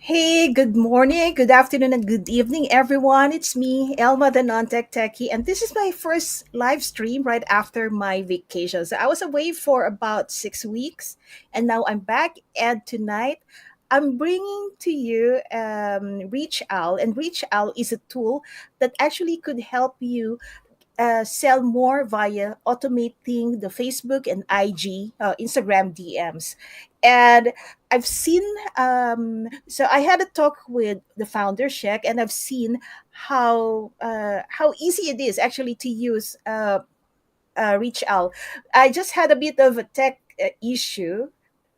Hey, good morning, good afternoon, and good evening, everyone. It's me, Elma, the non-tech techie, and this is my first live stream right after my vacation. So I was away for about 6 weeks, and now I'm back. And tonight, I'm bringing to you ReachOwl, and ReachOwl is a tool that actually could help you sell more via automating the Facebook and IG, Instagram DMs. And I've seen, so I had a talk with the founder, Sheikh, and I've seen how easy it is actually to use Reach Out. I just had a bit of a tech issue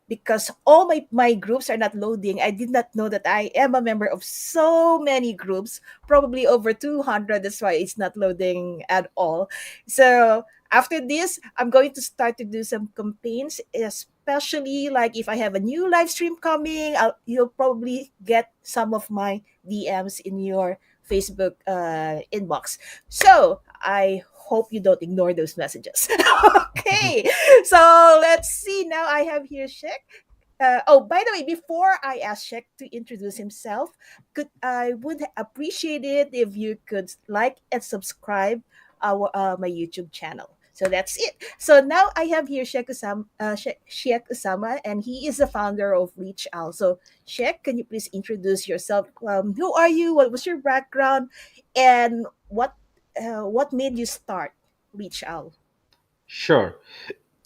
because all my groups are not loading. I did not know that I am a member of so many groups, probably over 200. That's why it's not loading at all. So after this, I'm going to start to do some campaigns, especially like if I have a new live stream coming, you'll probably get some of my DMs in your Facebook inbox. So I hope you don't ignore those messages. Okay, so let's see. Now I have here Sheikh. Oh, by the way, before I ask Sheikh to introduce himself, could I would appreciate it if you could like and subscribe our my YouTube channel. So that's it. So now I have here Sheikh Usama, and he is the founder of ReachOwl. So Sheikh, can you please introduce yourself? Who are you? What was your background? And what made you start ReachOwl? Sure.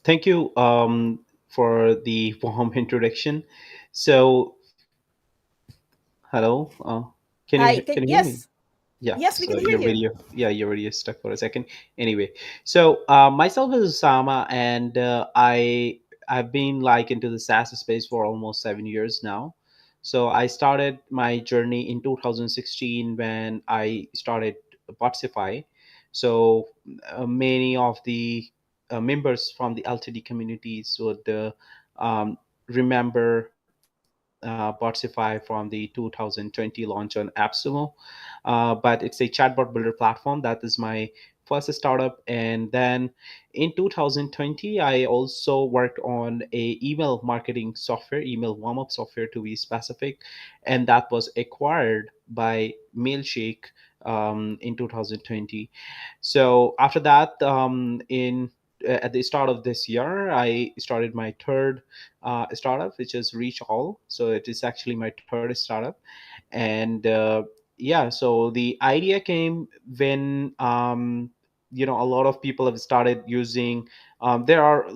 Thank you for the warm introduction. So, hello. Hi, Can you hear me? yes, Yeah. yes, we So can hear you. your video is stuck for a second. Anyway, so myself is Osama, and I've been like into the SaaS space for almost 7 years now. So I started my journey in 2016 when I started Participy. So many of the members from the LTD communities would um, remember Participy from the 2020 launch on AppSumo. But it's a chatbot builder platform. That is my first startup. And then in 2020, I also worked on a email marketing software, email warm-up software to be specific, and that was acquired by Mailshake in 2020. So after that, in at the start of this year, I started my third startup, which is ReachAll. So it is actually my third startup, and yeah. So the idea came when a lot of people have started using. There are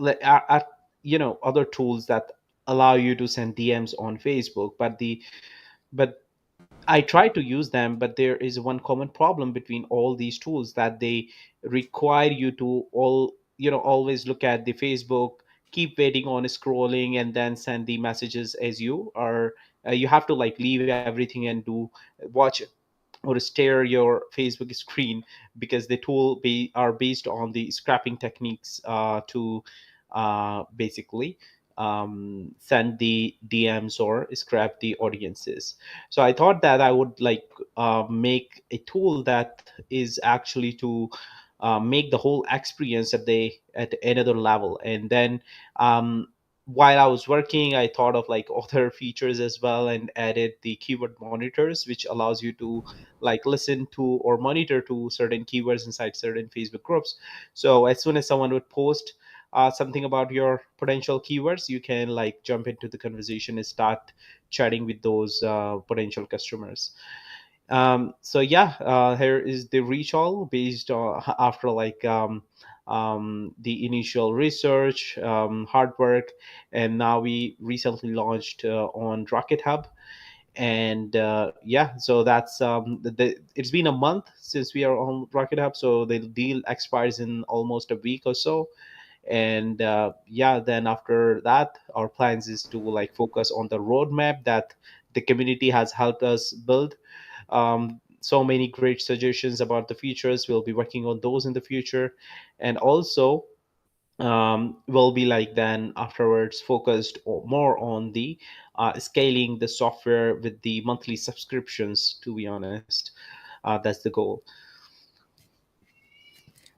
other tools that allow you to send DMs on Facebook, but I try to use them, but there is one common problem between all these tools that they require you to always look at the Facebook, keep waiting on scrolling, and then send the messages as you are. You have to like leave everything and do watch or stare your Facebook screen because the are based on the scrapping techniques to basically send the DMs or scrap the audiences. So I thought that I would like make a tool that is actually to make the whole experience at another level. And then while I was working, I thought of like other features as well and added the keyword monitors, which allows you to like listen to or monitor to certain keywords inside certain Facebook groups. So as soon as someone would post something about your potential keywords, you can like jump into the conversation and start chatting with those potential customers. So yeah, here is the reach all based on after like the initial research, hard work, and now we recently launched on RocketHub. And yeah, so that's it's been a month since we are on RocketHub, so the deal expires in almost a week or so. And yeah, then after that our plans is to like focus on the roadmap that the community has helped us build. So many great suggestions about the features. We'll be working on those in the future, and also will be like then afterwards focused more on the scaling the software with the monthly subscriptions, to be honest. That's the goal.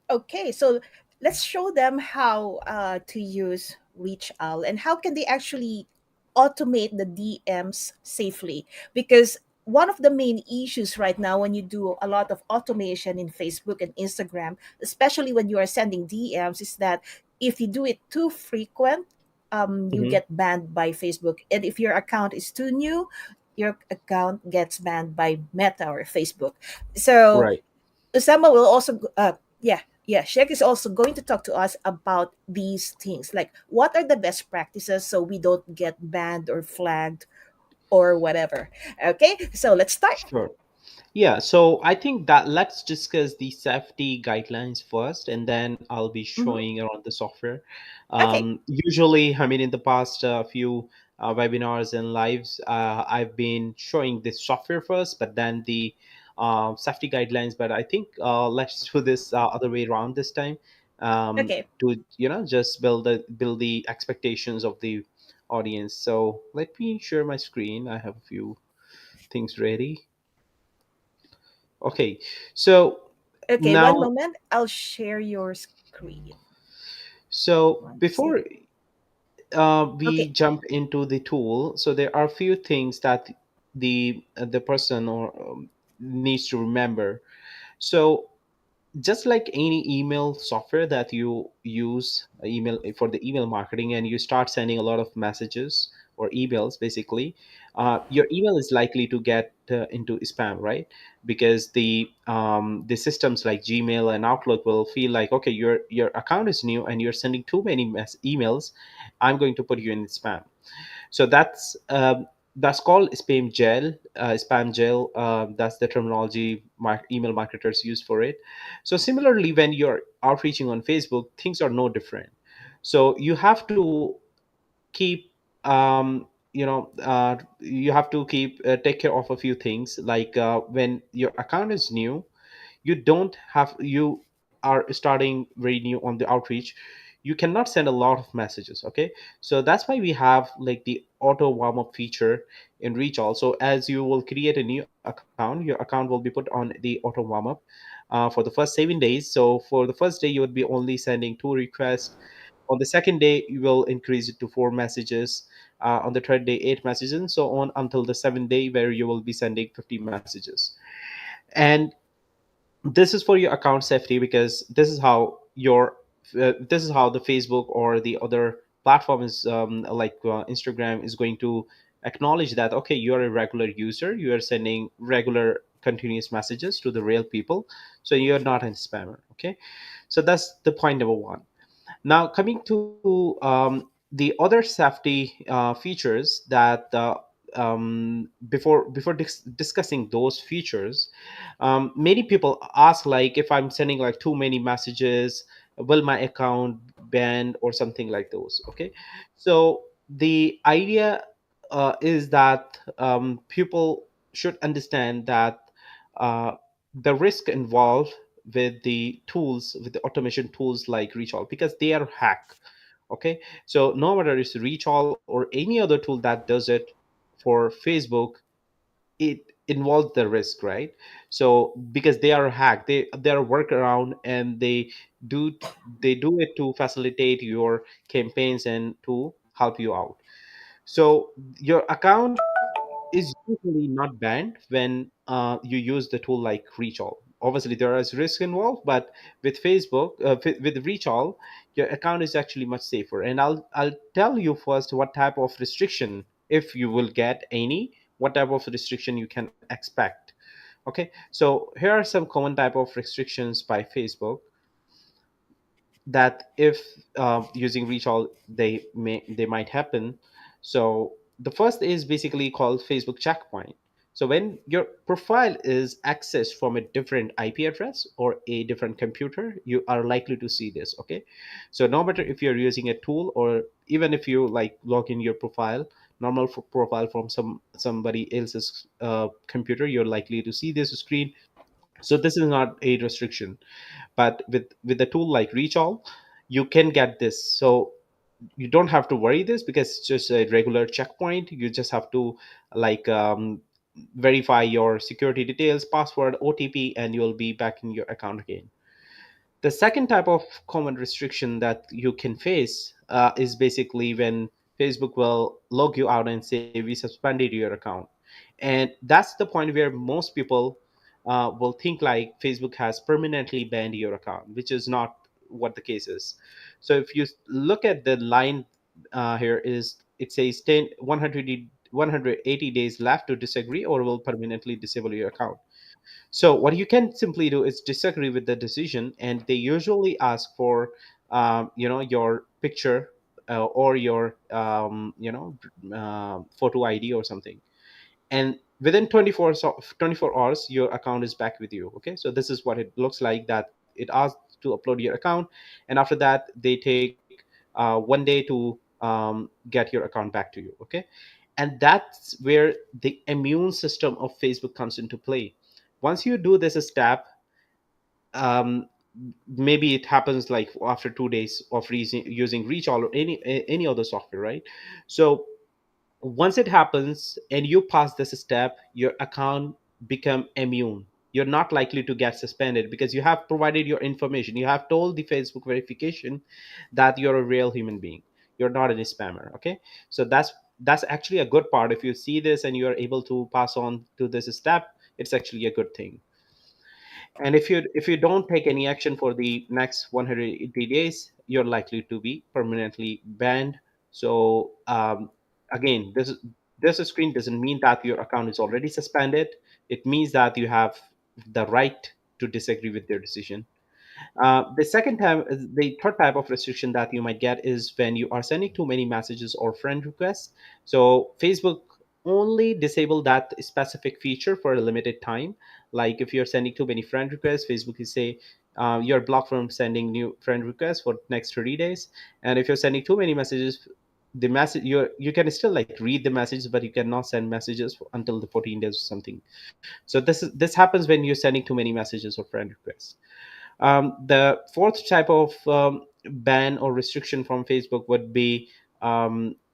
Okay, so let's show them how to use Reach Out and how can they actually automate the DMs safely. Because one of the main issues right now when you do a lot of automation in Facebook and Instagram, especially when you are sending DMs, is that if you do it too frequent, you Hmm. get banned by Facebook. And if your account is too new, your account gets banned by Meta or Facebook. So Right. Usama will also, yeah, Sheikh is also going to talk to us about these things. Like, what are the best practices so we don't get banned or flagged or whatever. Okay, so let's start. Sure. Yeah, so I think that let's discuss the safety guidelines first, and then I'll be Hmm. showing around the software. Okay, Usually, I mean, in the past few webinars and lives, I've been showing the software first, but then the safety guidelines. But I think let's do this other way around this time, okay, to just build the expectations of the audience. So let me share my screen. I have a few things ready. Okay, so okay. One now, moment. I'll share your screen. so One before second. we Okay, jump into the tool, so there are a few things that the person or needs to remember. So just like any email software that you use, email for the email marketing, and you start sending a lot of messages or emails, basically your email is likely to get into spam, right? Because the systems like Gmail and Outlook will feel like, okay, your account is new and you're sending too many emails, I'm going to put you in spam. So that's called spam gel. That's the terminology email marketers use for it. So similarly, when you're outreaching on Facebook, things are no different. So you have to keep you have to keep take care of a few things, like when your account is new, you are starting very new on the outreach, you cannot send a lot of messages. Okay, so that's why we have like the auto warm up feature in ReachOwl. So as you will create a new account, your account will be put on the auto warm up for the first 7 days. So for the first day, you would be only sending two requests. On the second day, you will increase it to four messages. On the third day, eight messages, and so on until the seventh day, where you will be sending 50 messages. And this is for your account safety, because this is how the Facebook or the other platform is, like Instagram is going to acknowledge that, okay, you are a regular user, you are sending regular continuous messages to the real people, so you're not a spammer. Okay, so that's the point number one. Now, coming to the other safety features that before discussing those features, many people ask, like, if I'm sending like too many messages, will my account banned or something like those? Okay, so the idea is that people should understand that uh, the risk involved with the automation tools like ReachAll, because they are hack. Okay, so no matter it's ReachAll or any other tool that does it for Facebook, it involves the risk, right? So because they are hacked, they're workaround, and do they do it to facilitate your campaigns and to help you out. So your account is usually not banned when you use the tool like ReachAll. Obviously, there is risk involved, but with Facebook, with ReachAll, your account is actually much safer. And I'll tell you first what type of restriction, if you will get any, what type of restriction you can expect. Okay, so here are some common type of restrictions by Facebook that if using reach all they might happen. So the first is basically called Facebook checkpoint. So when your profile is accessed from a different IP address or a different computer, you are likely to see this. Okay, so no matter if you're using a tool, or even if you like log in your profile, normal profile from somebody else's computer, you're likely to see this screen. So this is not a restriction, but with a tool like ReachAll, you can get this. So you don't have to worry this, because it's just a regular checkpoint. You just have to like verify your security details, password, OTP, and you'll be back in your account again. The second type of common restriction that you can face is basically when Facebook will log you out and say we suspended your account. And that's the point where most people will think like Facebook has permanently banned your account, which is not what the case is. So if you look at the line here, is it says 10 180 days left to disagree or will permanently disable your account. So what you can simply do is disagree with the decision, and they usually ask for, your picture or your, photo ID or something. And within 24 hours, your account is back with you. Okay, so this is what it looks like. That it asks to upload your account, and after that they take 1 day to get your account back to you. Okay, and that's where the immune system of Facebook comes into play. Once you do this step, um, maybe it happens like after 2 days of using ReachOwl or any other software, right? So once it happens and you pass this step, your account become immune. You're not likely to get suspended because you have provided your information. You have told the Facebook verification that you're a real human being. You're not any spammer. Okay, so that's actually a good part. If you see this and you're able to pass on to this step, it's actually a good thing. And if you don't take any action for the next 180 days, you're likely to be permanently banned. So again, this screen doesn't mean that your account is already suspended. It means that you have the right to disagree with their decision. The third type of restriction that you might get is when you are sending too many messages or friend requests. So Facebook only disable that specific feature for a limited time. Like if you're sending too many friend requests, Facebook will say you're blocked from sending new friend requests for next 30 days. And if you're sending too many messages, the message you can still like read the messages, but you cannot send messages until the 14 days or something. So this happens when you're sending too many messages or friend requests. The fourth type of ban or restriction from Facebook would be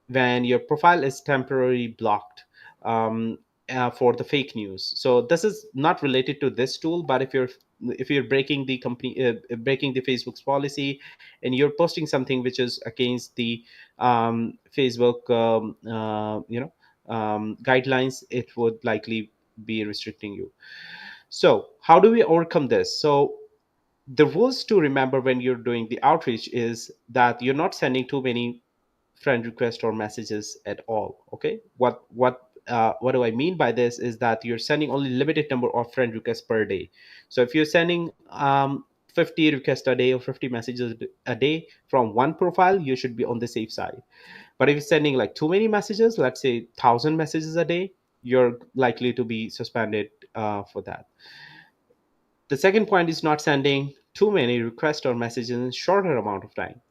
when your profile is temporarily blocked for the fake news. So this is not related to this tool, but if you're breaking the Facebook's policy, and you're posting something which is against the Facebook guidelines, it would likely be restricting you. So how do we overcome this? So the rules to remember when you're doing the outreach is that you're not sending too many friend requests or messages at all. Okay, what do I mean by this is that you're sending only limited number of friend requests per day. So if you're sending 50 requests a day or 50 messages a day from one profile, you should be on the safe side. But if you're sending like too many messages, let's say 1,000 messages a day, you're likely to be suspended for that. The second point is not sending too many requests or messages in a shorter amount of time,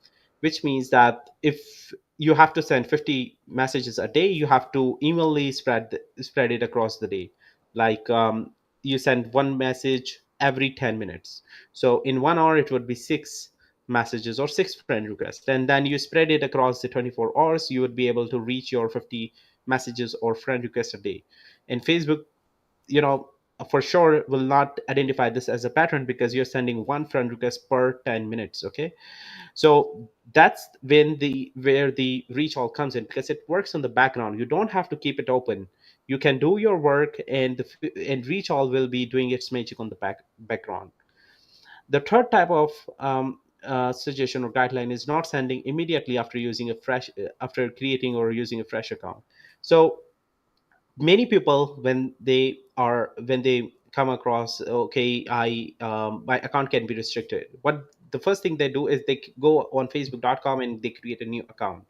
which means that if you have to send 50 messages a day, you have to evenly spread it across the day. Like you send one message every 10 minutes. So in 1 hour, it would be six messages or six friend requests. And then you spread it across the 24 hours, you would be able to reach your 50 messages or friend requests a day. And Facebook, you know for sure will not identify this as a pattern because you're sending one friend request per 10 minutes. Okay, so that's where the reach all comes in, because it works on the background. You don't have to keep it open. You can do your work, and and reach all will be doing its magic on the background. The third type of suggestion or guideline is not sending immediately after using a fresh after creating or using a fresh account. So many people, when they come across, okay, my account can be restricted, what the first thing they do is they go on facebook.com and they create a new account.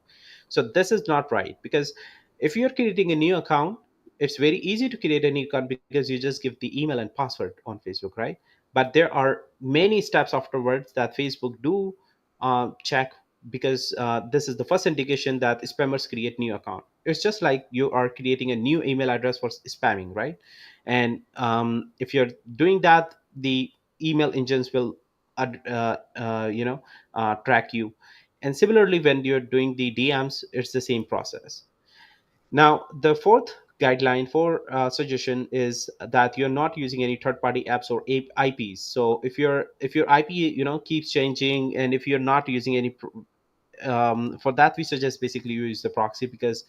So this is not right, because if you're creating a new account, it's very easy to create a new account because you just give the email and password on Facebook, right? But there are many steps afterwards that Facebook do check, because this is the first indication that spammers create new account. It's just like you are creating a new email address for spamming, right? And if you're doing that, the email engines will track you. And similarly, when you're doing the DMs, it's the same process. Now, the fourth guideline for suggestion is that you're not using any third-party apps or IPs. So if your IP keeps changing, and if you're not using any for that we suggest basically you use the proxy, because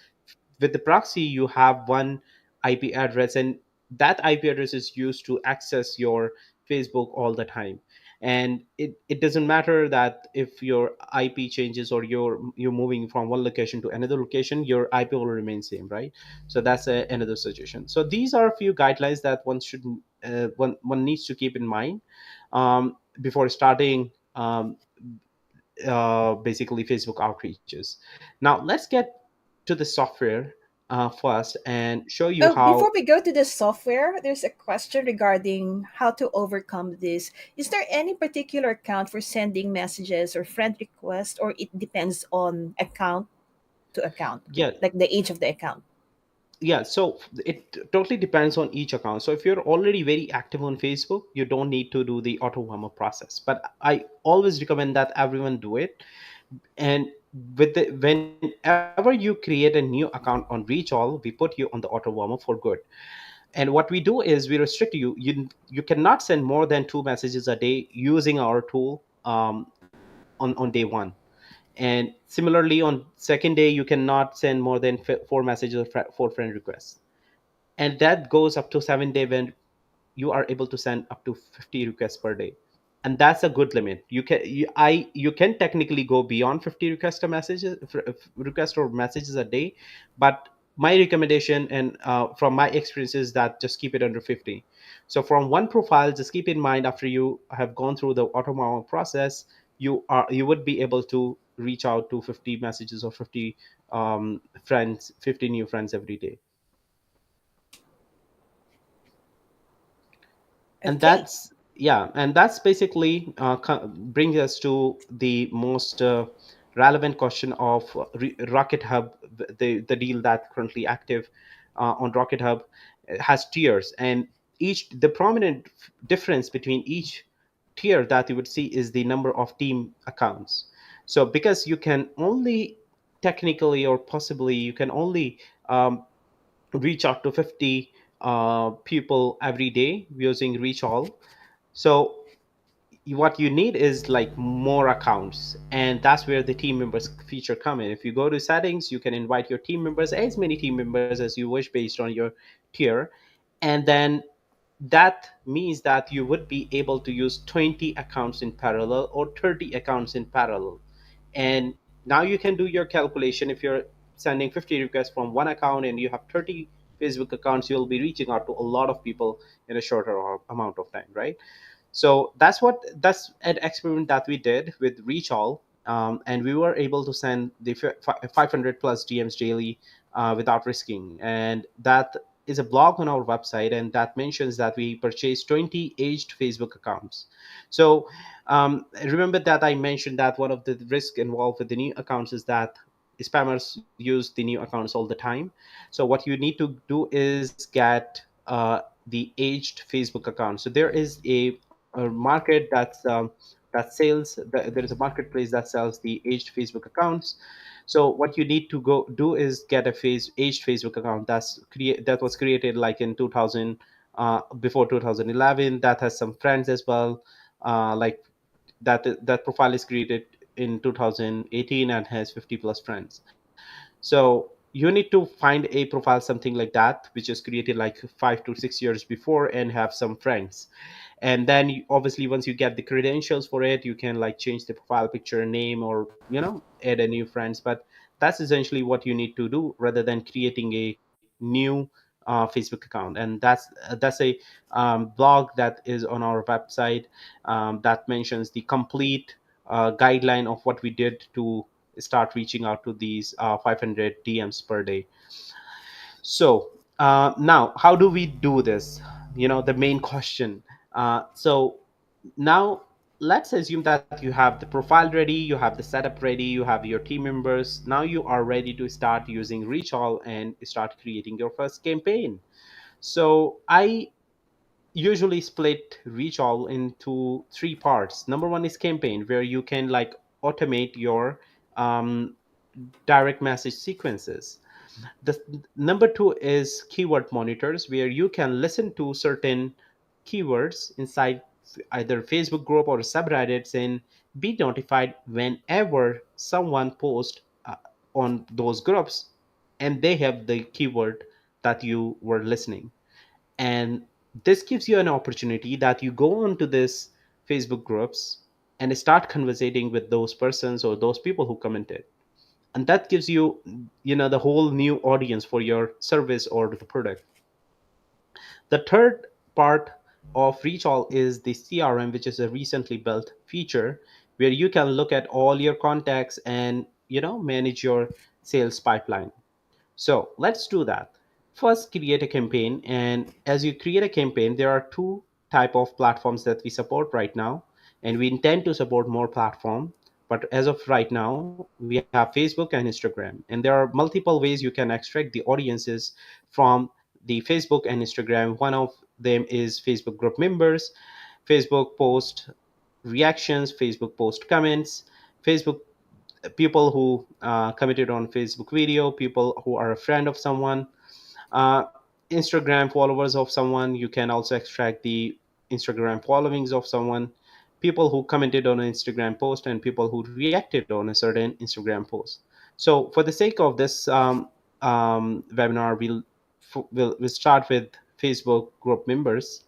with the proxy you have one IP address, and that IP address is used to access your Facebook all the time. And it doesn't matter that if your IP changes or you're moving from one location to another location, your IP will remain same, right? So that's another suggestion. So these are a few guidelines that one should one needs to keep in mind before starting basically Facebook outreaches. Now let's get to the software first and show you Oh, how. before we go to the software, there's a question regarding how to overcome this. Is there any particular account for sending messages or friend requests, or it depends on account to account, Yeah, like the age of the account? yeah, so it totally depends on each account. So if you're already very active on Facebook, you don't need to do the auto warm up process, but I always recommend that everyone do it. And with the whenever you create a new account on ReachAll, we put you on the auto warm up for good. And what we do is we restrict you cannot send more than two messages a day using our tool on day one. And similarly on second day you cannot send more than four messages or four friend requests. And that goes up to 7 day when you are able to send up to 50 requests per day. And that's a good limit. You can technically go beyond 50 requests or messages a day, but my recommendation and from my experience is that just keep it under 50. So from one profile, just keep in mind after you have gone through the automation process, you would be able to reach out to 50 messages or 50 friends, 50 new friends every day. And Okay. that's basically brings us to the most relevant question of Rocket Hub. The deal that currently active on Rocket Hub has tiers, and each the prominent difference between each tier that you would see is the number of team accounts. So because you can only technically or possibly you can only reach out to 50 people every day using ReachAll. So what you need is like more accounts, and that's where the team members feature come in. If you go to settings, you can invite your team members, as many team members as you wish based on your tier. And then that means that you would be able to use 20 accounts in parallel or 30 accounts in parallel. And now you can do your calculation. If you're sending 50 requests from one account and you have 30 Facebook accounts, you'll be reaching out to a lot of people in a shorter amount of time, right? So that's an experiment that we did with ReachAll, and we were able to send the 500 plus DMs daily without risking. And that is a blog on our website, and that mentions that we purchased 20 aged Facebook accounts. So remember that I mentioned that one of the risk involved with the new accounts is that spammers use the new accounts all the time. So what you need to do is get the aged Facebook account. So there is a market that there is a marketplace that sells the aged Facebook accounts. So what you need to go do is get a aged Facebook account that was created like in 2000 before 2011, that has some friends as well, like that profile is created in 2018 and has 50 plus friends. So you need to find a profile something like that which is created like 5 to 6 years before and have some friends. And then obviously once you get the credentials for it, you can like change the profile picture, name, or add a new friends. But that's essentially what you need to do rather than creating a new Facebook account. And that's a blog that is on our website that mentions the complete guideline of what we did to start reaching out to these 500 DMs per day. So now, how do we do this? The main question. So now let's assume that you have the profile ready, you have the setup ready, you have your team members. Now you are ready to start using ReachAll and start creating your first campaign. So I usually split ReachAll into three parts. Number one is campaign, where you can like automate your um, direct message sequences. The number two is keyword monitors, where you can listen to certain keywords inside either Facebook group or subreddits and be notified whenever someone posts on those groups and they have the keyword that you were listening. And this gives you an opportunity that you go onto this Facebook groups and start conversating with those persons or those people who commented. And that gives you, the whole new audience for your service or the product. The third part of ReachAll is the CRM, which is a recently built feature where you can look at all your contacts and manage your sales pipeline. So let's do that. First, create a campaign, and as you create a campaign, there are two type of platforms that we support right now, and we intend to support more platform. But as of right now, we have Facebook and Instagram, and there are multiple ways you can extract the audiences from the Facebook and Instagram. One of them is Facebook group members, Facebook post reactions, Facebook post comments, Facebook people who commented on Facebook video, people who are a friend of someone, uh, Instagram followers of someone. You can also extract the Instagram followings of someone, people who commented on an Instagram post, and people who reacted on a certain Instagram post. So, for the sake of this webinar, we'll start with Facebook group members.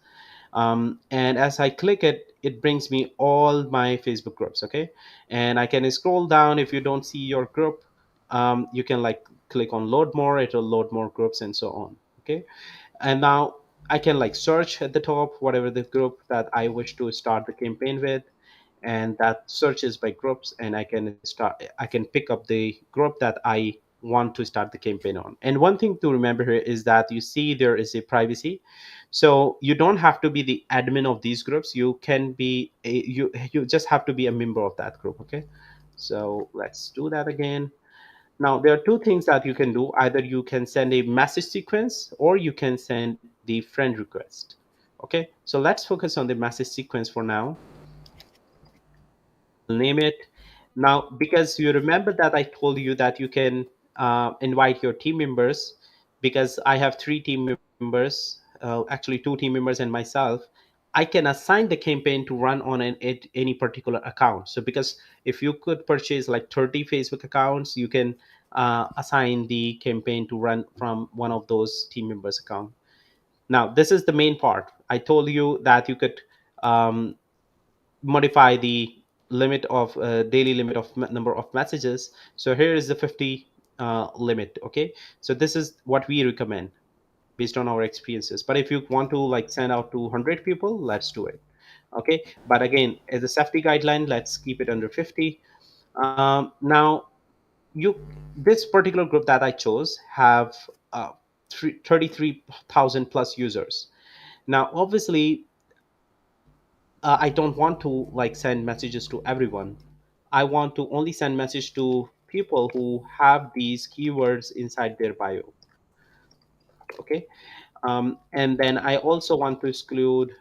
And as I click it, it brings me all my Facebook groups. Okay, and I can scroll down. If you don't see your group, you can like click on load more. It will load more groups and so on. Okay, and now I can like search at the top whatever the group that I wish to start the campaign with, and that searches by groups, and I can pick up the group that I want to start the campaign on. And one thing to remember here is that you see there is a privacy, so you don't have to be the admin of these groups. You can be you just have to be a member of that group. Okay, so let's do that again. Now, there are two things that you can do. Either you can send a message sequence or you can send the friend request. Okay, so let's focus on the message sequence for now. I'll name it. Now, because you remember that I told you that you can invite your team members, because I have three team members, actually two team members and myself, I can assign the campaign to run on any particular account. So, because if you could purchase like 30 Facebook accounts, you can assign the campaign to run from one of those team members' account. Now, this is the main part. I told you that you could um, modify the limit of daily limit of number of messages. So here is the 50 limit. Okay, so this is what we recommend based on our experiences. But if you want to like send out to 100 people, let's do it. Okay, but again, as a safety guideline, let's keep it under 50. Now, you this particular group that I chose have 33,000 plus users. Now, obviously, I don't want to like send messages to everyone. I want to only send message to people who have these keywords inside their bio. Okay, and then I also want to exclude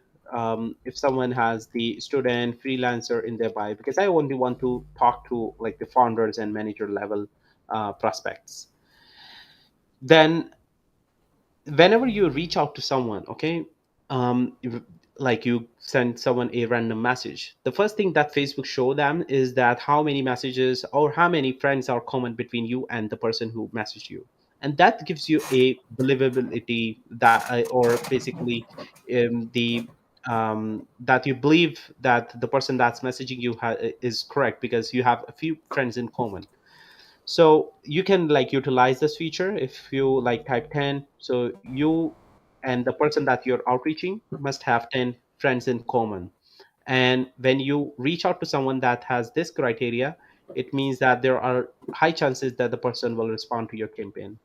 if someone has the student freelancer in their bio, because I only want to talk to like the founders and manager level prospects. Then whenever you reach out to someone, okay, like you send someone a random message, the first thing that Facebook show them is that how many messages or how many friends are common between you and the person who messaged you. And that gives you a believability that or basically the that you believe that the person that's messaging you is correct because you have a few friends in common. So you can like utilize this feature if you like type 10. So you and the person that you're outreaching must have 10 friends in common. And when you reach out to someone that has this criteria, it means that there are high chances that the person will respond to your campaign.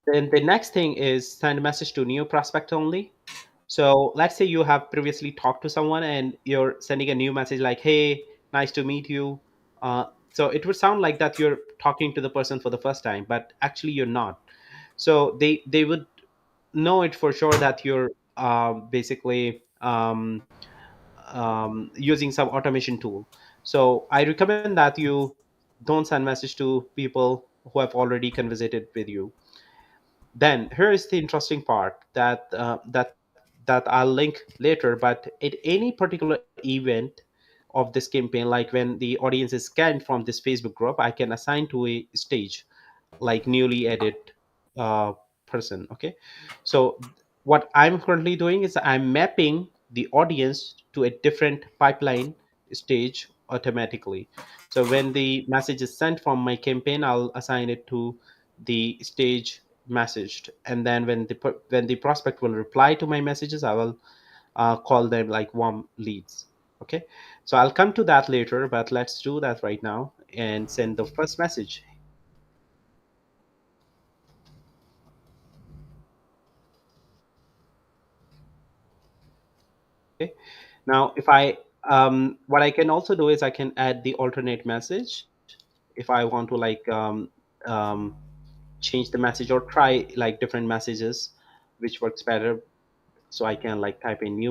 Then the next thing is send a message to new prospect only. So let's say you have previously talked to someone and you're sending a new message like, "Hey, nice to meet you." So it would sound like that you're talking to the person for the first time, but actually you're not. So they would know it for sure that you're basically using some automation tool. So I recommend that you don't send message to people who have already conversated with you. Then here is the interesting part that that I'll link later. But at any particular event of this campaign, like when the audience is scanned from this Facebook group, I can assign to a stage, like newly added uh, person. Okay, so what I'm currently doing is I'm mapping the audience to a different pipeline stage automatically. So when the message is sent from my campaign, I'll assign it to the stage messaged, and then when the prospect will reply to my messages, I will call them like warm leads. Okay, so I'll come to that later, but let's do that right now and send the first message. Okay, now if I what I can also do is I can add the alternate message if I want to um, change the message or try like different messages which works better. So I can like type in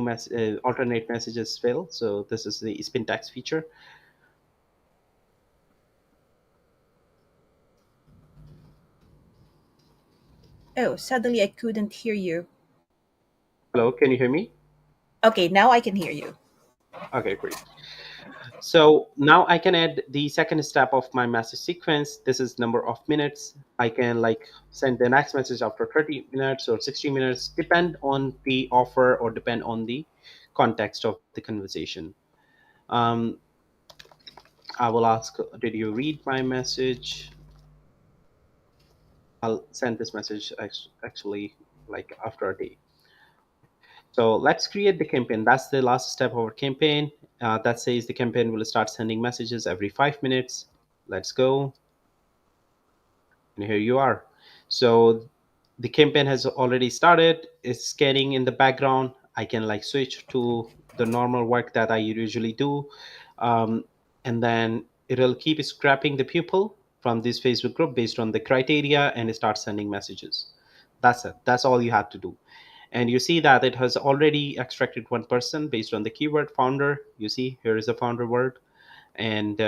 alternate messages fill. So this is the spin text feature. Oh, suddenly I couldn't hear you. Hello, can you hear me? Okay, now I can hear you. Okay, great. So now I can add the second step of my message sequence. This is number of minutes. I can like send the next message after 30 minutes or 60 minutes, depend on the offer or depend on the context of the conversation. Um, I will ask, did you read my message? I'll send this message actually like after a day. So let's create the campaign. That's the last step of our campaign. That says the campaign will start sending messages every 5 minutes. Let's go. And here you are. So the campaign has already started. It's scanning in the background. I can like switch to the normal work that I usually do. um, and then it'll keep scrapping the pupil from this Facebook group based on the criteria and start sending messages. That's it. That's all you have to do. And you see that it has already extracted one person based on the keyword founder. You see here is a founder word. And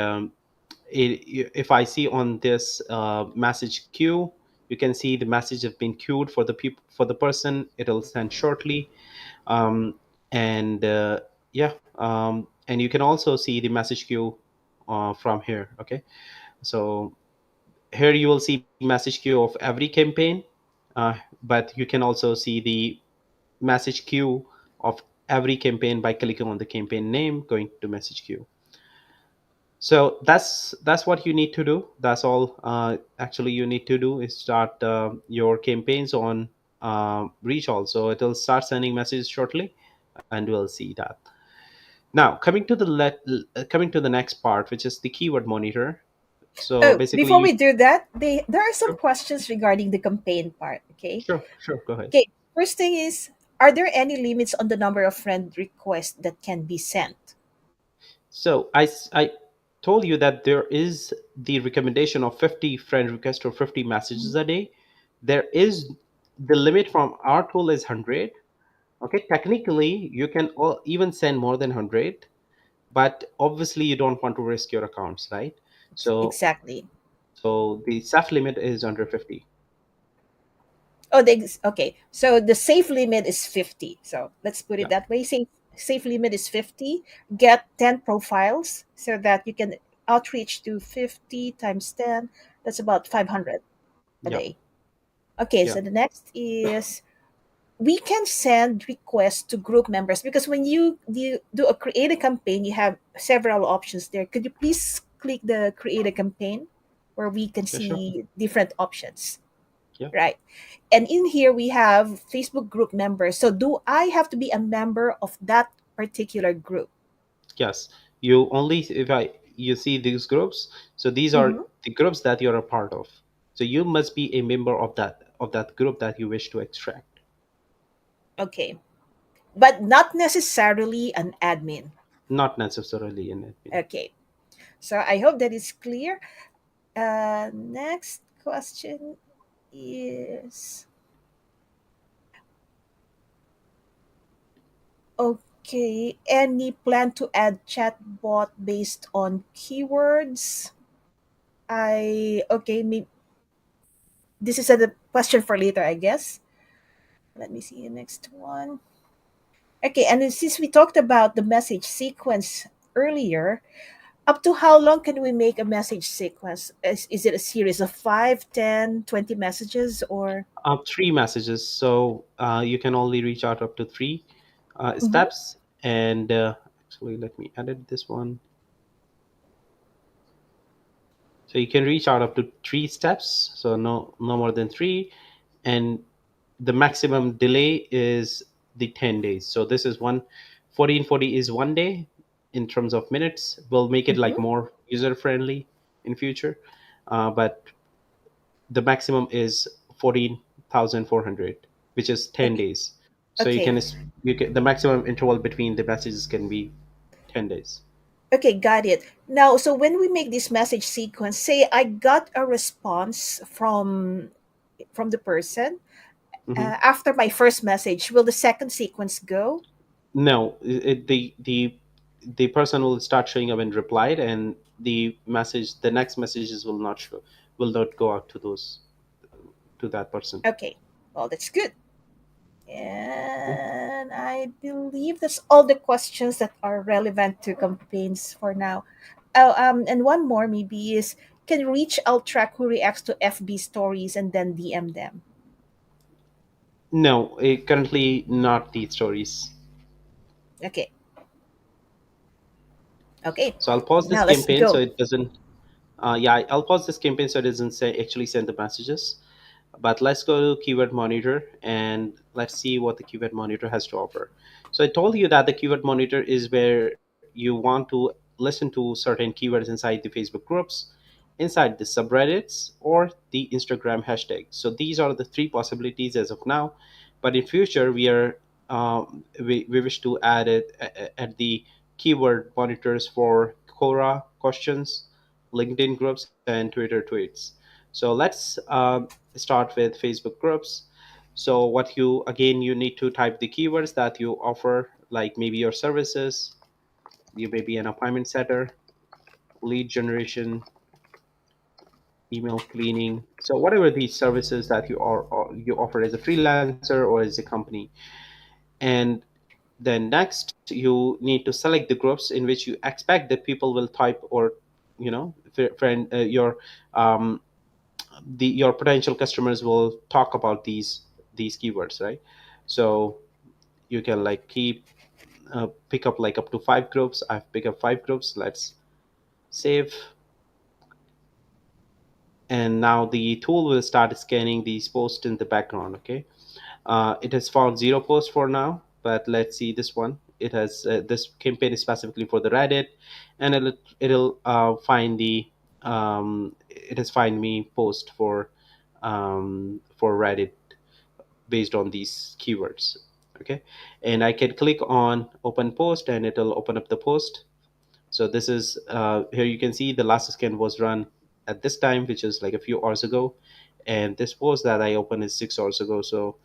if I see on this message queue, you can see the message have been queued for the people for the person. It'll send shortly. And yeah, and you can also see the message queue from here. Okay, so here you will see message queue of every campaign, but you can also see the message queue of every campaign by clicking on the campaign name, going to message queue. So that's what you need to do. That's all actually you need to do is start your campaigns on ReachOwl. So it'll start sending messages shortly, and we'll see that. Now coming to the next part, which is the keyword monitor. So Oh, basically, before you we do that, there are some sure, questions regarding the campaign part. Okay. sure, go ahead. Okay. First thing is, are there any limits on the number of friend requests that can be sent? So I told you that there is the recommendation of 50 friend requests or 50 messages a day. There is the limit from our tool is 100. Okay, technically you can even send more than 100, but obviously you don't want to risk your accounts, right? So Exactly. the soft limit is under 50. Oh, okay. So the safe limit is 50. So let's put it Yeah, that way. Safe limit is 50. Get 10 profiles so that you can outreach to 50 times 10. That's about 500 a yeah, day. Okay, yeah, so the next is we can send requests to group members because when you do a create a campaign, you have several options there. Could you please click the create a campaign where we can yeah, sure, see different options? yeah. Right. And in here we have Facebook group members. So do I have to be a member of that particular group? Yes, you only if I you see these groups. So these are Hmm. the groups that you're a part of. So you must be a member of that group that you wish to extract. Okay. But not necessarily an admin. Not necessarily an admin. Okay. So I hope that is clear. Next question is okay. Any plan to add chatbot based on keywords? Maybe this is a question for later, I guess. Let me see the next one. Okay, and then since we talked about the message sequence earlier, up to how long can we make a message sequence? Is it a series of 5, 10, 20 messages or? Three messages, so you can only reach out up to three Mhm. steps. And actually, let me edit this one. So you can reach out up to three steps, so no more than three. And the maximum delay is the 10 days. So this is 1440 is 1 day. In terms of minutes, we'll make it like Mhm. more user friendly in future. But the maximum is 14,400, which is 10 Okay. days. So Okay. you can, the maximum interval between the messages can be 10 days. Okay, got it. Now, so when we make this message sequence, say I got a response from the person Hmm. after my first message, will the second sequence go? No, the person will start showing up and replied, and the next messages will not show, will not go out to those, to that person. Okay. Well, that's good. Okay. And I believe that's all the questions that are relevant to campaigns for now. Oh, and one more maybe is, can reach out track who reacts to FB stories and then DM them? No, currently not these stories. Okay. Okay. So I'll pause this Now let's campaign so go. it doesn't. Yeah, I'll pause this campaign so it doesn't actually send the messages. But let's go to Keyword Monitor and let's see what the Keyword Monitor has to offer. So I told you that the Keyword Monitor is where you want to listen to certain keywords inside the Facebook groups, inside the subreddits, or the Instagram hashtags. So these are the three possibilities as of now. But in future, we wish to add it at the keyword monitors for Quora questions, LinkedIn groups, and Twitter tweets. So let's start with Facebook groups. So what you again, you need to type the keywords that you offer, like maybe your services, you may be an appointment setter, lead generation, email cleaning. So whatever these services that you offer as a freelancer or as a company. And then next you need to select the groups in which you expect that people will type, or friend your your potential customers will talk about these keywords, right? So you can like keep pick up like up to five groups. I've picked up five groups. Let's save. And now the tool will start scanning these posts in the background. Okay. It has found zero posts for now, but let's see this one. It has this campaign is specifically for the Reddit, and it'll find the it has find me post for Reddit based on these keywords. Okay, and I can click on open post, and it'll open up the post. So this is here you can see the last scan was run at this time, which is like a few hours ago, and this post that I opened is 6 hours ago. So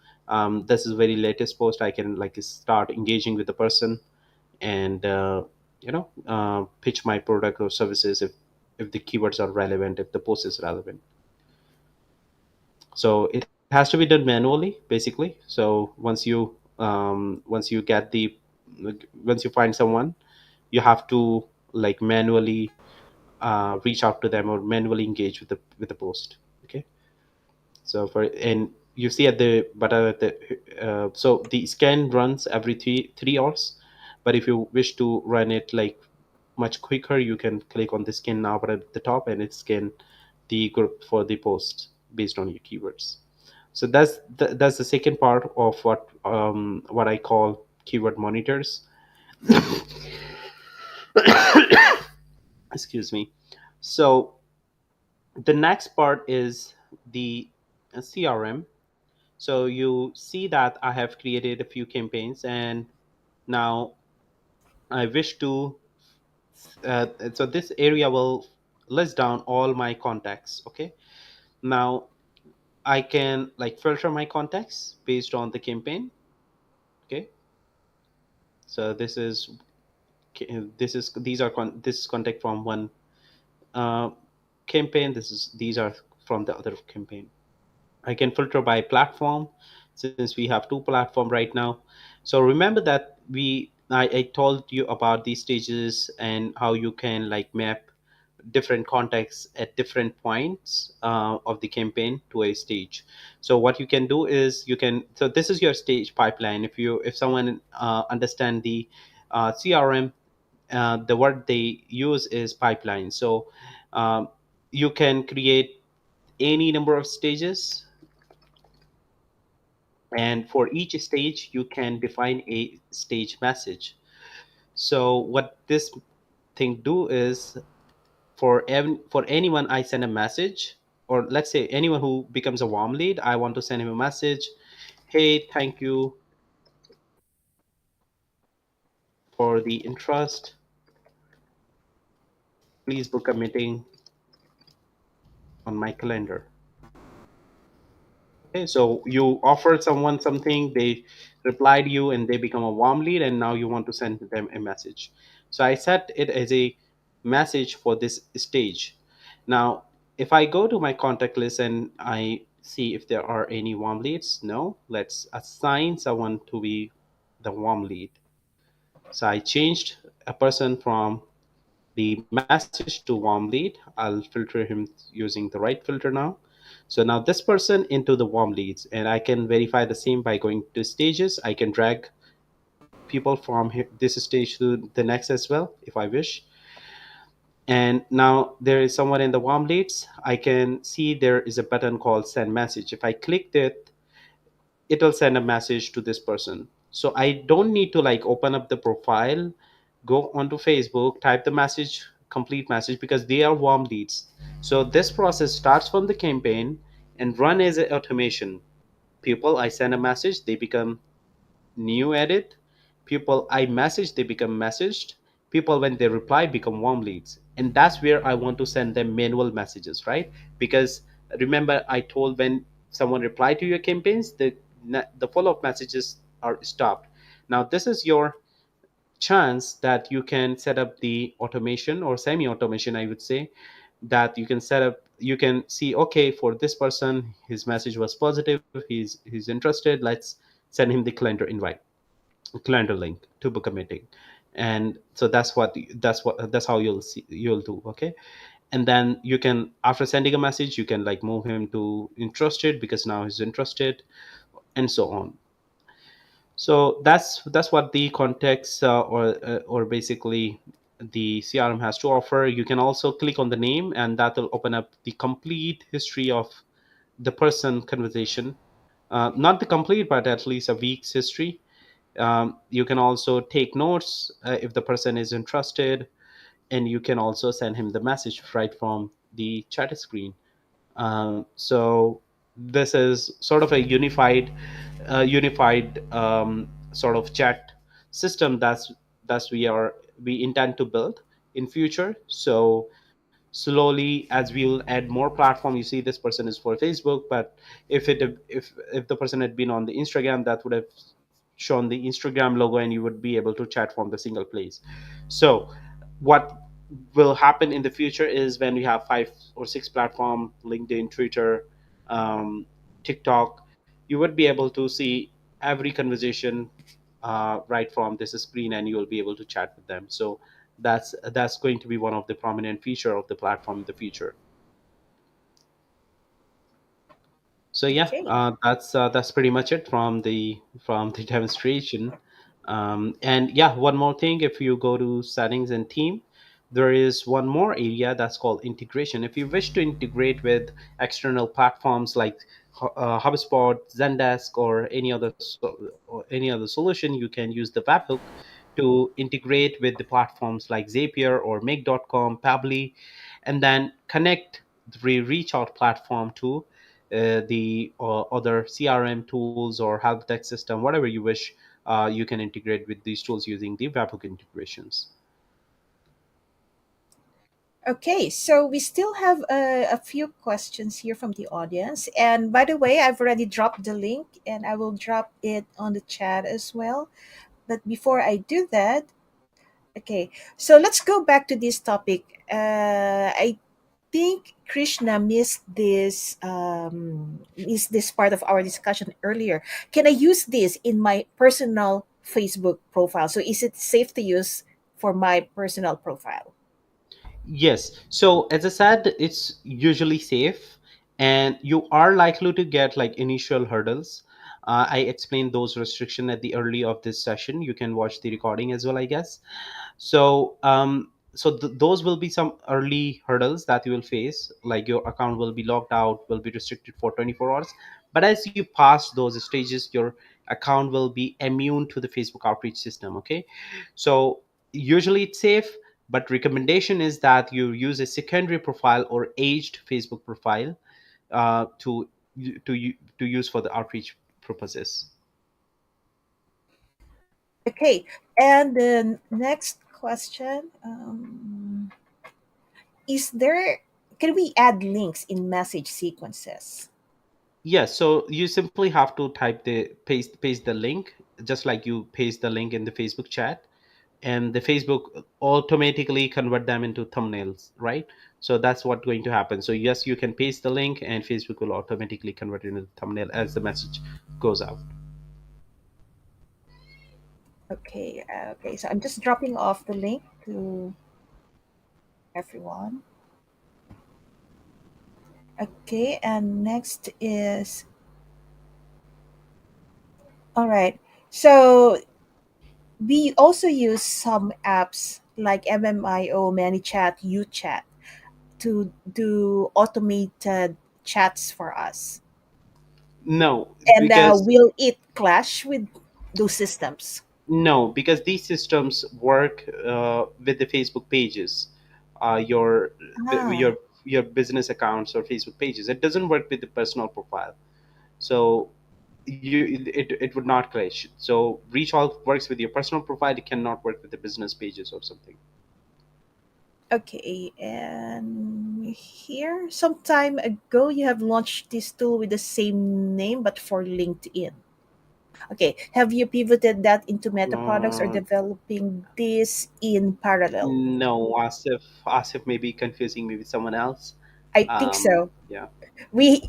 this is very latest post. I can like start engaging with the person and pitch my product or services if the keywords are relevant, if the post is relevant. So it has to be done manually, basically. So once you get the once you find someone, you have to like manually reach out to them or manually engage with the post. Okay. So for and you see at the button at the so the scan runs every 3 hours, but if you wish to run it like much quicker, you can click on the scan now button at the top, and it scan the group for the post based on your keywords. So that's the second part of what I call keyword monitors. Excuse me. So the next part is the CRM. So you see that I have created a few campaigns, and now I wish to so this area will list down all my contacts. Okay, now I can like filter my contacts based on the campaign. Okay, so this is contact from one uh, campaign. These are from the other campaign. I can filter by platform. since we have two platform right now. So remember that I told you about these stages and how you can like map different contexts at different points of the campaign to a stage. So what you can do is you can, so this is your stage pipeline. If someone understand the CRM, the word they use is pipeline. So um, you can create any number of stages, and for each stage you can define a stage message. So what this thing do is, for anyone I send a message, or let's say anyone who becomes a warm lead, I want to send him a message. Hey, thank you for the interest. Please book a meeting on my calendar. Okay, so you offer someone something, they reply to you, and they become a warm lead, and now you want to send them a message. So I set it as a message for this stage. Now, if I go to my contact list and I see if there are any warm leads, no, let's assign someone to be the warm lead. So I changed a person from the message to warm lead. I'll filter him using the right filter now. So now this person into the warm leads, and I can verify the same by going to stages. I can drag people from this stage to the next as well if I wish. And now there is someone in the warm leads. I can see there is a button called send message. If I clicked it, it'll send a message to this person. So I don't need to like open up the profile, go onto Facebook, type the message, complete message, because they are warm leads. So this process starts from the campaign and run as an automation. People I send a message, they become new edit. People I message, they become messaged. People when they reply become warm leads. And that's where I want to send them manual messages, right? Because remember I told when someone reply to your campaigns, the follow-up messages are stopped. Now this is your chance that you can set up the automation or semi-automation, I would say, that you can set up. You can see, okay, for this person his message was positive, he's interested, let's send him the calendar invite, calendar link to book a meeting. And so that's how you'll do. Okay, and then you can, after sending a message, you can like move him to interested because now he's interested, and so on. So that's what the context or basically the CRM has to offer. You can also click on the name, and that will open up the complete history of the person conversation. Not the complete, but at least a week's history. You can also take notes if the person is interested, and you can also send him the message right from the chat screen. So this is sort of a unified sort of chat system that's we intend to build in future. So slowly, as we'll add more platform, you see this person is for Facebook, but if the person had been on the Instagram, that would have shown the Instagram logo, and you would be able to chat from the single place. So what will happen in the future is when we have 5 or 6 platform, LinkedIn, Twitter, TikTok, you would be able to see every conversation right from this screen, and you will be able to chat with them. So that's going to be one of the prominent feature of the platform in the future. So yeah, Okay. that's pretty much it from the demonstration. And yeah, one more thing: if you go to settings and team, there is one more area that's called integration. If you wish to integrate with external platforms like HubSpot, Zendesk, or any other solution, you can use the webhook to integrate with the platforms like Zapier or Make.com, Pabbly, and then connect the reach out platform to the other CRM tools or help desk system, whatever you wish. You can integrate with these tools using the webhook integrations. Okay, so we still have a few questions here from the audience. And by the way, I've already dropped the link and I will drop it on the chat as well. But before I do that, okay, so let's go back to this topic. I think Krishna missed this part of our discussion earlier. Can I use this in my personal Facebook profile? So is it safe to use for my personal profile? Yes. So as I said, it's usually safe, and you are likely to get like initial hurdles. I explained those restrictions at the early of this session. You can watch the recording as well, I guess. So those will be some early hurdles that you will face, like your account will be locked out, will be restricted for 24 hours. But as you pass those stages, your account will be immune to the Facebook outreach system. Okay, so usually it's safe, but recommendation is that you use a secondary profile or aged Facebook profile to use for the outreach purposes. Okay. And the next question, is there, can we add links in message sequences? Yes, so you simply have to type the paste the link, just like you paste the link in the Facebook chat, and the Facebook automatically convert them into thumbnails, right? So that's what's going to happen. So yes, you can paste the link, and Facebook will automatically convert it into the thumbnail as the message goes out. Okay. Okay. So I'm just dropping off the link to everyone. Okay. And next is, all right. So we also use some apps like MMIO, ManyChat, UChat to do automated chats for us. No, And because will it clash with those systems? no, because these systems work with the Facebook pages, your Ah, your your business accounts or Facebook pages. It doesn't work with the personal profile. So it would not clash. So ReachOwl works with your personal profile. It cannot work with the business pages or something. okay. And here, some time ago, you have launched this tool with the same name but for LinkedIn. Okay. Have you pivoted that into meta products or Uh, developing this in parallel? no, Asif may be confusing me with someone else. I think so. Yeah, We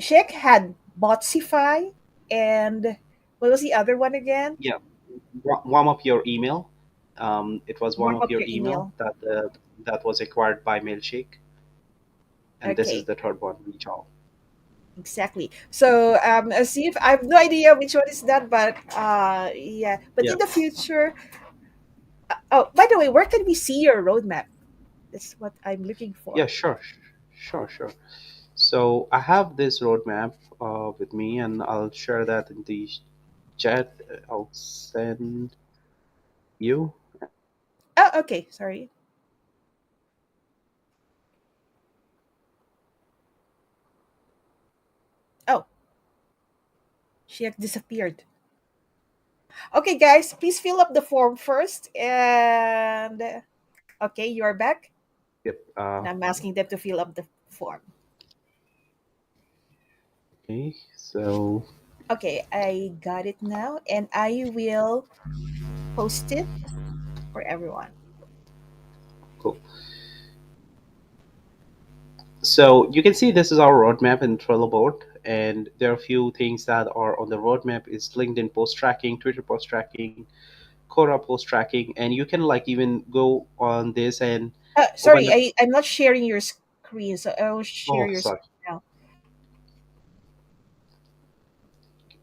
Sheikh had Botsify, and what was the other one again? yeah. Warm up your email. It was warm Warm up up your your email email. that was acquired by Mailshake, and this is Okay, the third one, ReachOwl. exactly. So see if I have no idea which one is that, but yeah. But Yeah, in the future, oh, by the way, where can we see your roadmap? That's what I'm looking yeah, for. sure. So I have this roadmap with me, and I'll share that in the chat. I'll send you. Oh, okay. Sorry. Oh, she had disappeared. Okay, guys, please fill up the form first, and okay, you are back. Yep. And I'm asking them to fill up the form. Okay. So Okay, I got it now, and I will post it for everyone. cool. So you can see this is our roadmap in Trello board, and there are a few things that are on the roadmap. Is LinkedIn post tracking, Twitter post tracking, Quora post tracking, and you can like even go on this and open Sorry, up. I'm not sharing your screen, so I will share Oh, your sorry. screen now.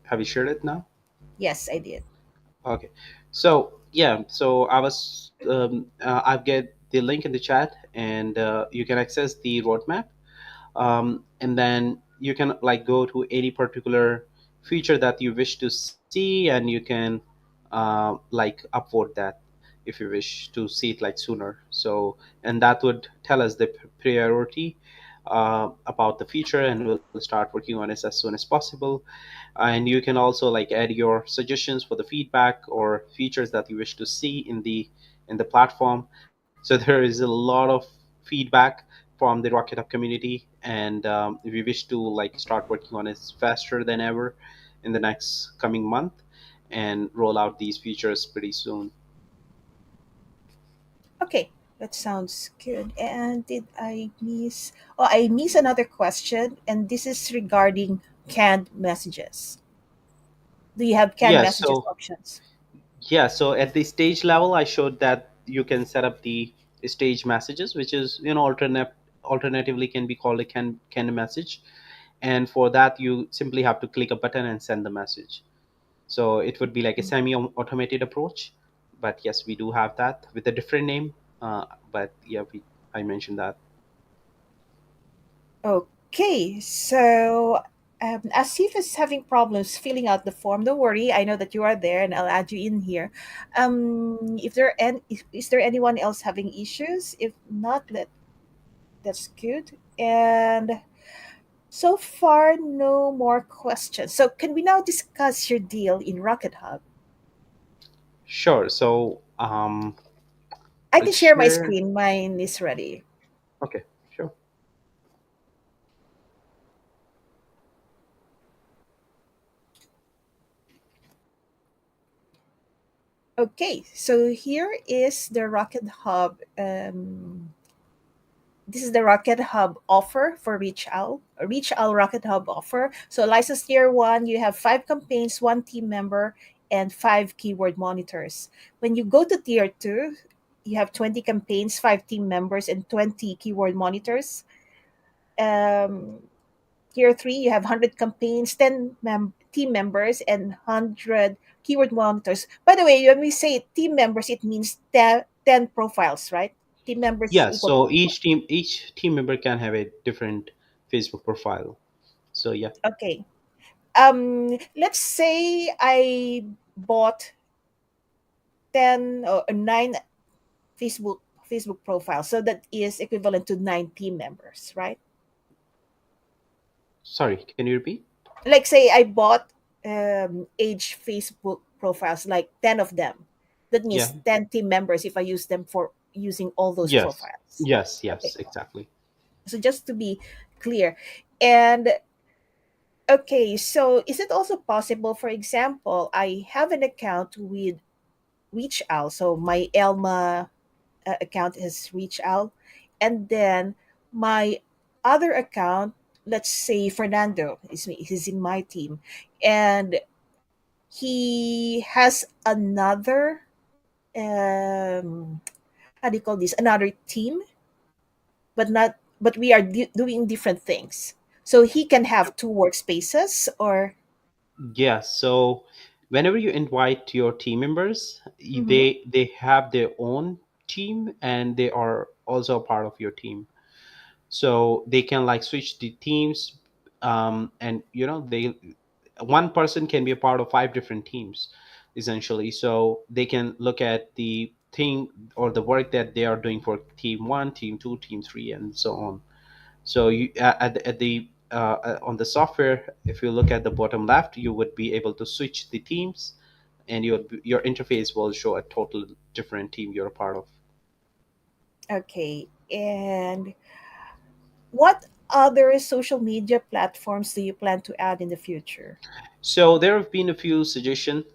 Have you shared it now? Yes, I did. Okay. So yeah, so I've get the link in the chat, and you can access the roadmap, and then you can like go to any particular feature that you wish to see, and you can like upvote that if you wish to see it like sooner. So and that would tell us the priority about the feature, and we'll start working on it as soon as possible. And you can also like add your suggestions for the feedback or features that you wish to see in the platform. So there is a lot of feedback from the RocketHub community, and we wish to like start working on it faster than ever in the next coming month and roll out these features pretty soon. Okay. That sounds good. And did I miss? Oh, I miss another question, and this is regarding canned messages. Do you have canned Yeah, messages so options? yeah, so at the stage level, I showed that you can set up the stage messages, which is, alternatively can be called a can message. And for that, you simply have to click a button and send the message. So it would be like a semi-automated approach. But yes, we do have that with a different name. But yeah, I mentioned that. Okay, so Asif is having problems filling out the form. Don't worry, I know that you are there, and I'll add you in here. If there and is there anyone else having issues? If not, that's good. And so far, no more questions. So can we now discuss your deal in Rocket Hub? Sure. So I I'll can share my share. screen. Mine is ready. Okay, sure. Okay, so here is the Rocket Hub. This is the Rocket Hub offer for ReachOwl. ReachOwl Rocket Hub offer. So license tier one, you have 5 campaigns, one team member, and 5 keyword monitors. When you go to tier two, you have 20 campaigns, 5 team members, and 20 keyword monitors. Um, Tier three, you have 100 campaigns, 10 team members, and 100 keyword monitors. By the way, when we say team members, it means 10 profiles, right? Team members Yeah. equal to So each team member can have a different Facebook profile. So yeah. okay. Let's say I bought 10 or 9 Facebook profiles. So that is equivalent to 9 team members, right? Sorry, can you repeat? Like say I bought age Facebook profiles, like 10 of them. That Yeah. means 10 team members if I use them for using all those Yes. profiles. Yes. Okay. Yes. Exactly. So just to be clear. And okay, so is it also possible, for example, I have an account with ReachOwl. So my Elma account is ReachOwl. And then my other account, let's say Fernando, he's in my team. And he has another, how do you call this? Another team, but we are doing different things. So he can have 2 workspaces or. Yeah. So whenever you invite your team members, Mhm. they have their own team and they are also a part of your team. So they can like switch the teams, and they one person can be a part of 5 different teams essentially. So they can look at the thing or the work that they are doing for team one, team two, team three, and so on. So you on the software, if you look at the bottom left, you would be able to switch the teams, and your interface will show a total different team you're a part of. Okay. And what other social media platforms do you plan to add in the future? So there have been a few suggestions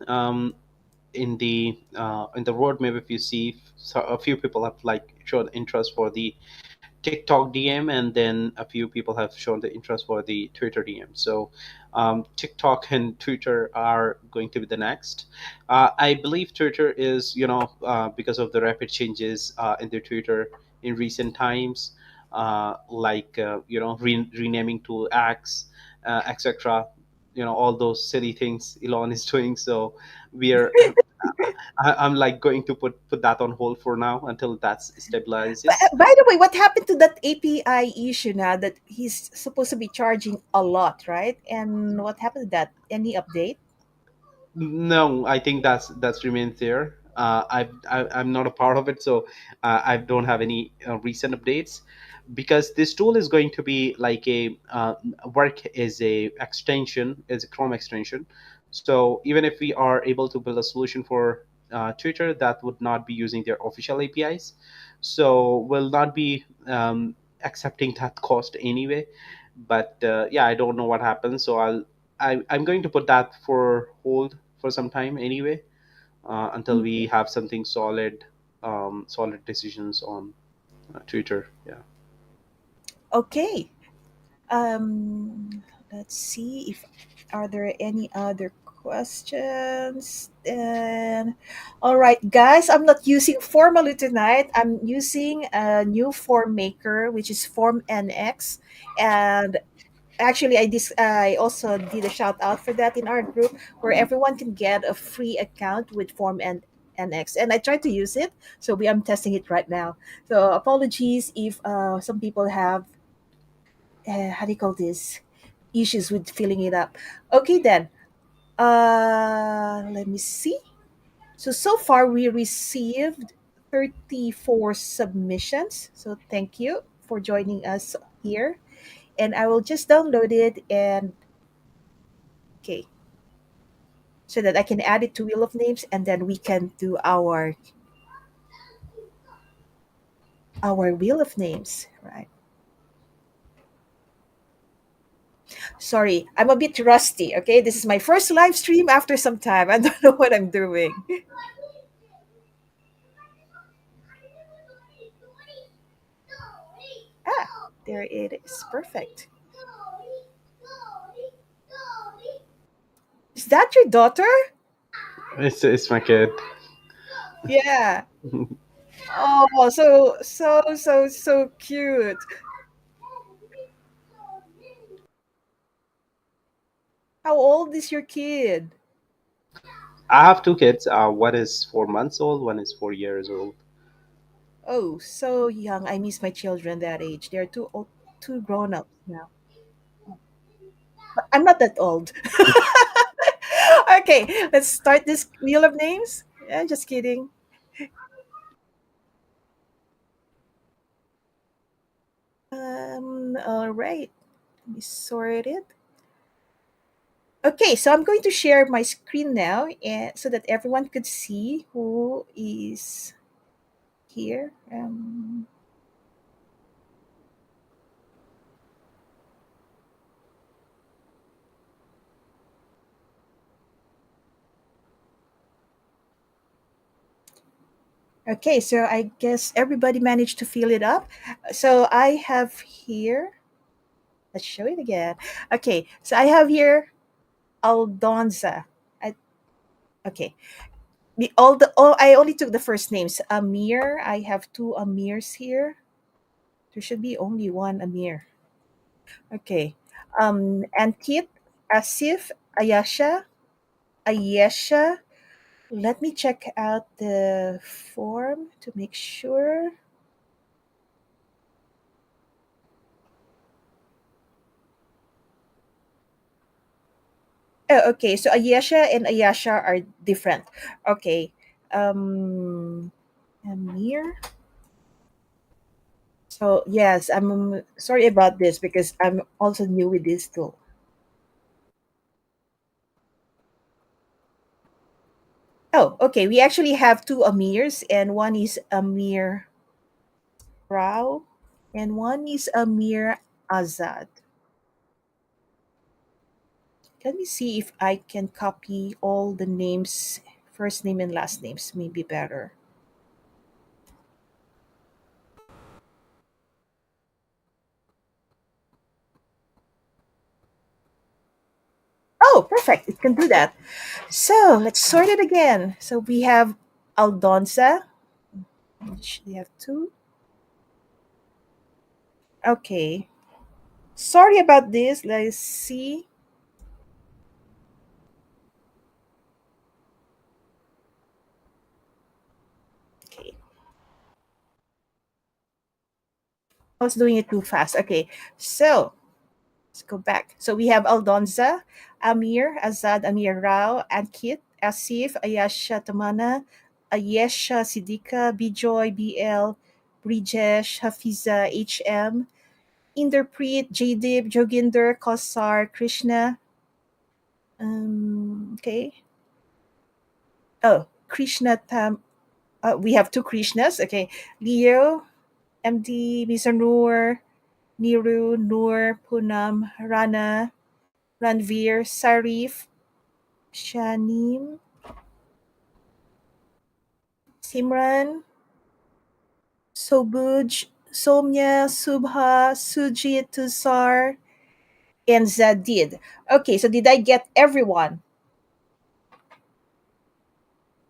in the roadmap. If you see, so a few people have like shown interest for the TikTok DM, and then a few people have shown the interest for the Twitter DM. So TikTok and Twitter are going to be the next. I believe Twitter is, because of the rapid changes in the Twitter in recent times, like renaming to X, etc. All those silly things Elon is doing. So we are. I'm like going to put that on hold for now until that stabilizes. By the way, what happened to that API issue now that he's supposed to be charging a lot, right? And what happened to that? Any update? No, I think that's remains there. I'm not a part of it, so I don't have any recent updates, because this tool is going to be like a work as a extension, as a Chrome extension. So even if we are able to build a solution for Twitter, that would not be using their official APIs, so will not be accepting that cost anyway. But yeah, I don't know what happens, so I'm going to put that for hold for some time anyway, until we Mhm. have something solid. solid decisions on Twitter. Yeah. Okay. Let's see if are there any other questions. Then, all right, guys. I'm not using Formally tonight. I'm using a new form maker, which is Form NX, and actually I also did a shout out for that in our group where everyone can get a free account with Form NX, and I tried to use it. So I'm testing it right now. So apologies if some people have how do you call this, issues with filling it up. Okay then. Let me see. So far we received 34 submissions. So thank you for joining us here. And I will just download it and okay, so that I can add it to Wheel of Names and then we can do our Wheel of Names, right? Sorry, I'm a bit rusty, okay? This is my first live stream after some time. I don't know what I'm doing. Ah, there it is. Perfect. Is that your daughter? It's my kid. Yeah. Oh, so cute. How old is your kid? I have two kids. One is 4 months old. One is 4 years old. Oh, so young. I miss my children that age. They're too old, too grown up now. But I'm not that old. Okay, let's start this wheel of names. Yeah, just kidding. All right. Let me sort it. Okay, so I'm going to share my screen now so that everyone could see who is here. Okay, so I guess everybody managed to fill it up. So I have here, let's show it again. Okay, so I have here Aldonza. I, okay, I only took the first names. Amir, I have two Amirs here. There should be only one Amir. Okay. Ankit, Asif, Ayesha. Let me check out the form to make sure. Oh, okay. So Ayesha and Ayasha are different. Okay. Um, Amir. So yes, I'm sorry about this because I'm also new with this tool. Oh, okay. We actually have two Amirs, and one is Amir Rao, and one is Amir Azad. Let me see if I can copy all the names, first name and last names, maybe better. Oh, perfect. It can do that. So let's sort it again. So we have Aldonza, which we have two. Okay. Sorry about this. Let's see. Okay. I was doing it too fast. Okay. So let's go back. So we have Aldonza, Amir, Azad, Amir Rao, Ankit, Asif, Ayasha Tamana, Ayesha Sidika, Bijoy, BL, Brijesh, Hafiza, HM, Inderpreet, Jadib, Joginder, Kausar, Krishna. Okay. Oh, Krishna Tam. We have two Krishnas. Okay. Leo, MD, Misanur, Niru, Nur, Punam, Rana, Ranveer, Sarif, Shanim, Simran. Sobuj, Somya, Subha, Sujit, Tusar, and Zadid. Okay, so did I get everyone?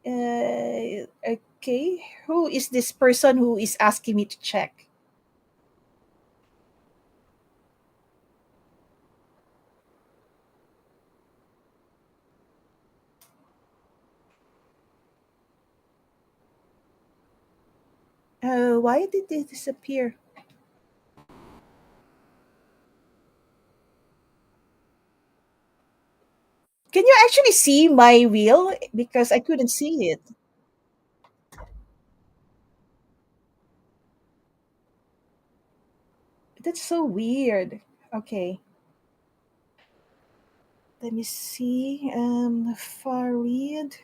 Okay, who is this person who is asking me to check? Why did they disappear? Can you actually see my wheel? Because I couldn't see it. That's so weird. Okay, let me see. Farid.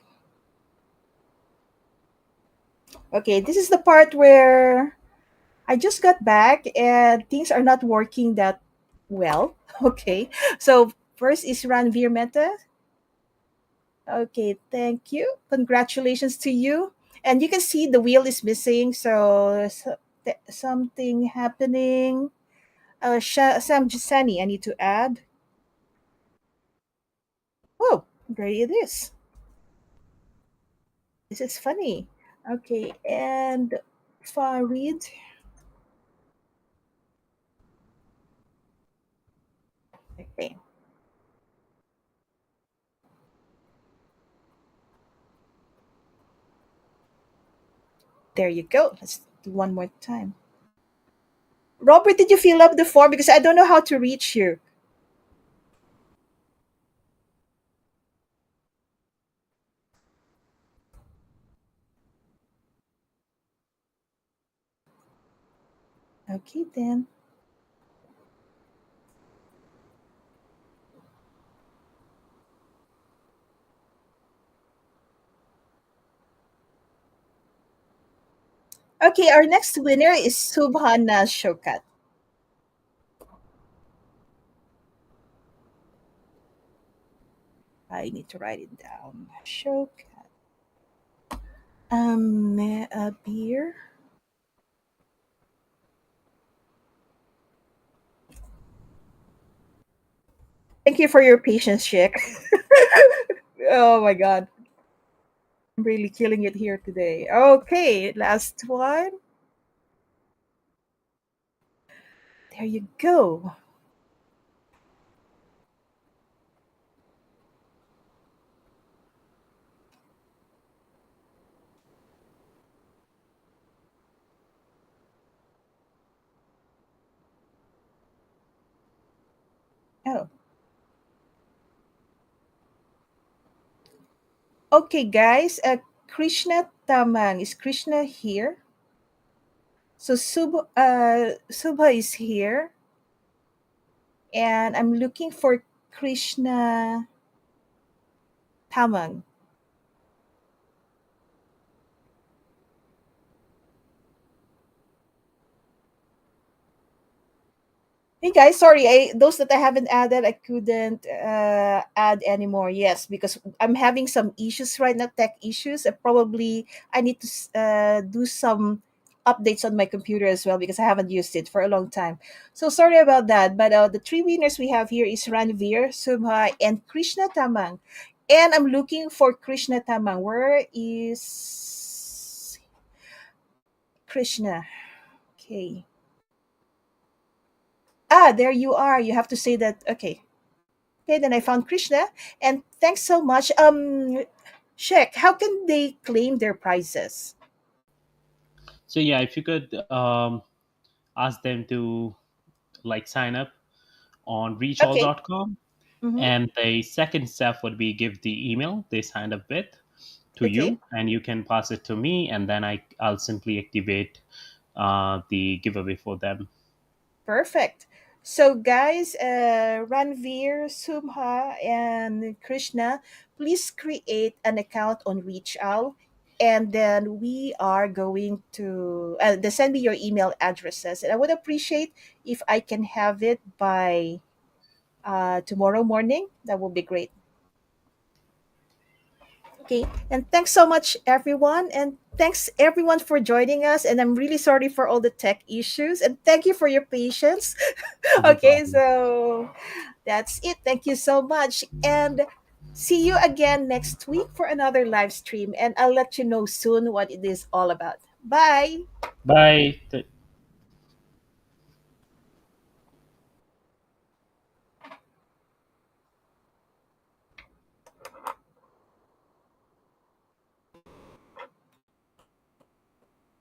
Okay, this is the part where I just got back and things are not working that well. Okay, so first is Ranveer Mehta. Okay, thank you. Congratulations to you. And you can see the wheel is missing, something happening. Sam Gisani, I need to add. Oh, there it is. This is funny. Okay, and Farid. Okay, there you go. Let's do one more time. Robert, did you fill up the form? Because I don't know how to reach you. Okay, then. Okay, our next winner is Subhana Shokat. I need to write it down. Shokat. A beer. Thank you for your patience, Sheikh. Oh my God. I'm really killing it here today. Okay, last one. There you go. Oh, okay, guys. Krishna Tamang. Is Krishna here? So Subha is here, and I'm looking for Krishna Tamang. Hey guys, sorry, those that I haven't added, I couldn't add anymore. Yes, because I'm having some issues right now, tech issues. I need to do some updates on my computer as well because I haven't used it for a long time. So sorry about that. But the three winners we have here is Ranveer, Subha, and Krishna Tamang. And I'm looking for Krishna Tamang. Where is Krishna? Okay. Ah, there you are. You have to say that. Okay. Okay, then I found Krishna, and thanks so much. Sheikh, how can they claim their prizes? So yeah, if you could ask them to like sign up on Okay. reachall.com, Mm-hmm. and the second step would be give the email they signed up with to Okay. you, and you can pass it to me, and then I'll simply activate the giveaway for them. Perfect. So, guys, Ranveer, Sumha, and Krishna, please create an account on ReachOwl, and then we are going to then send me your email addresses. And I would appreciate if I can have it by tomorrow morning. That would be great. Okay. And thanks so much, everyone. And thanks, everyone, for joining us. And I'm really sorry for all the tech issues. And thank you for your patience. No Okay. problem. So that's it. Thank you so much. And see you again next week for another live stream. And I'll let you know soon what it is all about. Bye. Bye.